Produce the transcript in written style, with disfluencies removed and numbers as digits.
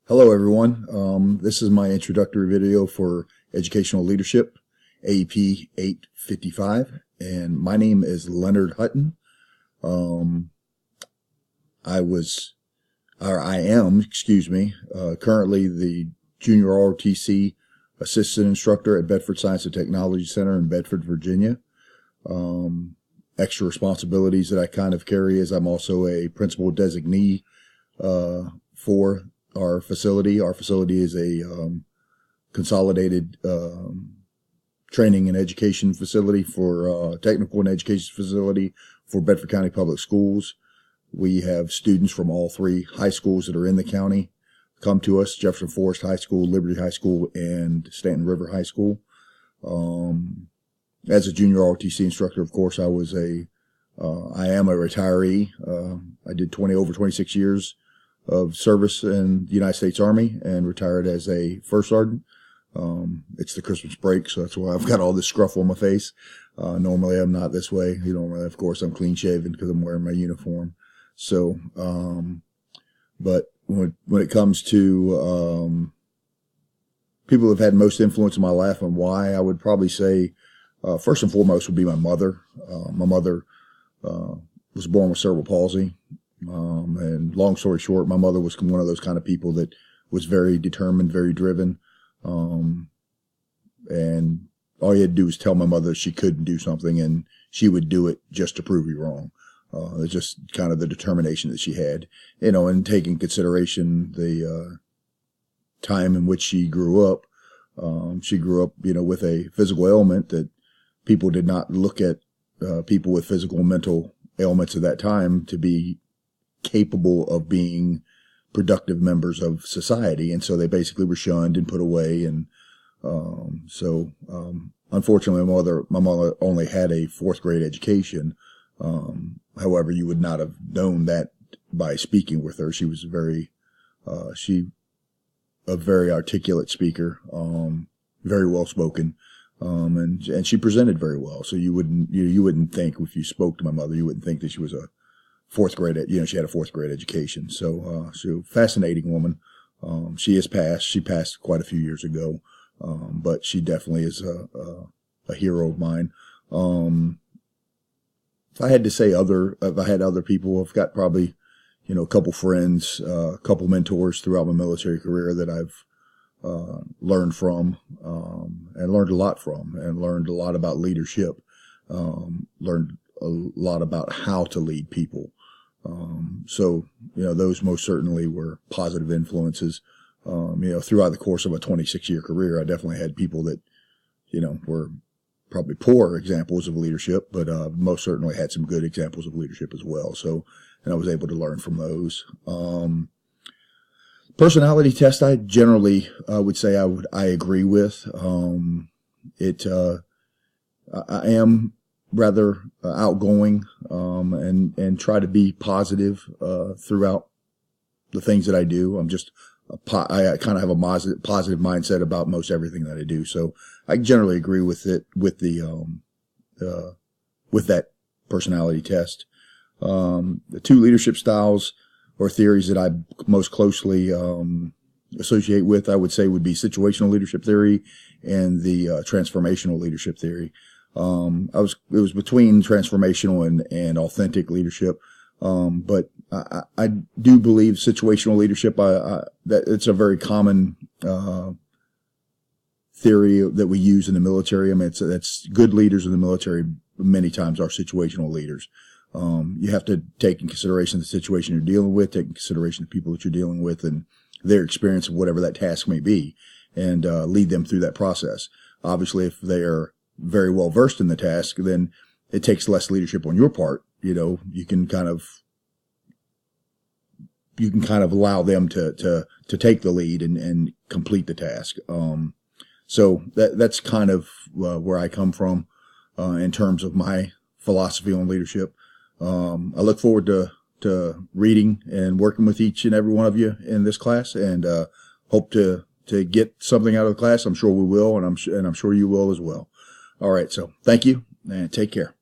Hello, everyone. This is my introductory video for educational leadership, AEP855, and my name is Leonard Hutton. I am, currently the Junior ROTC Assistant Instructor at Bedford Science and Technology Center in Bedford, Virginia. Extra responsibilities that I kind of carry is I'm also a principal designee for our facility. Our facility is a consolidated training and education facility for technical and education facility for Bedford County Public Schools. We have students from all three high schools that are in the county come to us: Jefferson Forest High School, Liberty High School, and Stanton River High School. As a junior ROTC instructor, of course, I am a retiree. I did over 26 years of service in the United States Army and retired as a first sergeant. It's the Christmas break, so that's why I've got all this scruff on my face. Normally I'm not this way. Normally, of course, I'm clean shaven because I'm wearing my uniform. So, but when it comes to people who have had most influence in my life and why, I would probably say first and foremost would be my mother. My mother was born with cerebral palsy. And long story short, my mother was one of those kind of people that was very determined, very driven. And all you had to do was tell my mother she couldn't do something and she would do it just to prove you wrong. It's just kind of the determination that she had, and taking consideration the time in which she grew up. She grew up, with a physical ailment that people did not look at people with physical and mental ailments at that time to be capable of being productive members of society, and so they basically were shunned and put away. And unfortunately, my mother only had a fourth grade education. However, you would not have known that by speaking with her. She was a very articulate speaker, very well spoken, and she presented very well. So you wouldn't think, if you spoke to my mother, you wouldn't think that she was a fourth grade, she had a fourth grade education. So, fascinating woman. She passed quite a few years ago. But she definitely is a hero of mine. If I had other people, I've got probably, a couple friends, a couple mentors throughout my military career that I've, learned from, and learned a lot from, and learned a lot about leadership, learned a lot about how to lead people. Those most certainly were positive influences. Throughout the course of a 26-year career, I definitely had people that, were probably poor examples of leadership, but most certainly had some good examples of leadership as well. So, and I was able to learn from those. Personality test, I generally would say I agree with. I am rather outgoing, and try to be positive throughout the things that I do. I kind of have a positive mindset about most everything that I do. So I generally agree with it, with that personality test. The two leadership styles or theories that I most closely associate with, I would say, would be situational leadership theory and the transformational leadership theory. It was between transformational and authentic leadership. But I do believe situational leadership, that it's a very common, theory that we use in the military. I mean, that's good leaders in the military many times are situational leaders. You have to take in consideration the situation you're dealing with, take in consideration the people that you're dealing with and their experience of whatever that task may be, and lead them through that process. Obviously, if they are very well versed in the task, then it takes less leadership on your part. You can kind of allow them to take the lead and complete the task. So that's kind of where I come from in terms of my philosophy on leadership. I look forward to reading and working with each and every one of you in this class, and hope to get something out of the class. I'm sure we will, and I'm sure you will as well. All right, so thank you and take care.